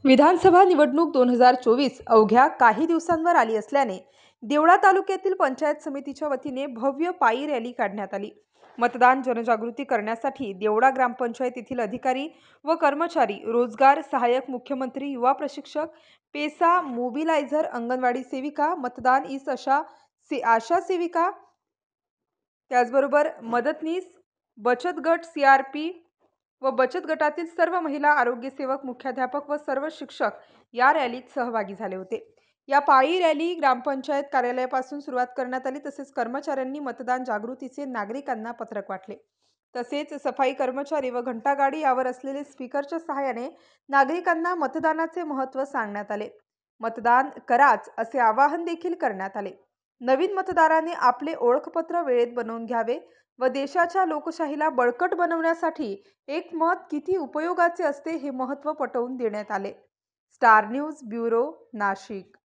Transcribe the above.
विधानसभा निवडणूक 2024 अवघ्या काही दिवसांवर आली असल्याने देवळा तालुक्यातील पंचायत समितीच्या वतीने भव्य पायी रॅली काढण्यात आली। मतदान जनजागृती करण्यासाठी देवळा ग्रामपंचायत येथील अधिकारी व कर्मचारी, रोजगार सहाय्यक, मुख्यमंत्री युवा प्रशिक्षक, पेसा मोबिलायझर, अंगणवाडी सेविका, मतदान ईस आशा सेविका, त्याचबरोबर मदतनीस, बचत गट सीआरपी व बचत गटातील सर्व महिला, आरोग्य सेवक, मुख्याध्यापक व सर्व शिक्षक या रॅलीत सहभागी झाले होते। या पायी रॅली ग्रामपंचायत कार्यालयापासून सुरुवात करण्यात आली। तसेच कर्मचाऱ्यांनी मतदान जागृतीचे नागरिकांना पत्रक वाटले। तसेच सफाई कर्मचारी व घंटागाडी यावर असलेले स्पीकरच्या सहाय्याने नागरिकांना मतदानाचे महत्त्व सांगण्यात आले। मतदान कराच असे आवाहन देखील करण्यात आले। नवीन मतदाराने आपले ओळखपत्र वेळेत बनवून घ्यावे व देशाच्या लोकशाहीला बळकट बनवण्यासाठी एक मत किती उपयोगाचे असते हे महत्त्व पटवून देण्यात आले। Star news bureau, Nashik.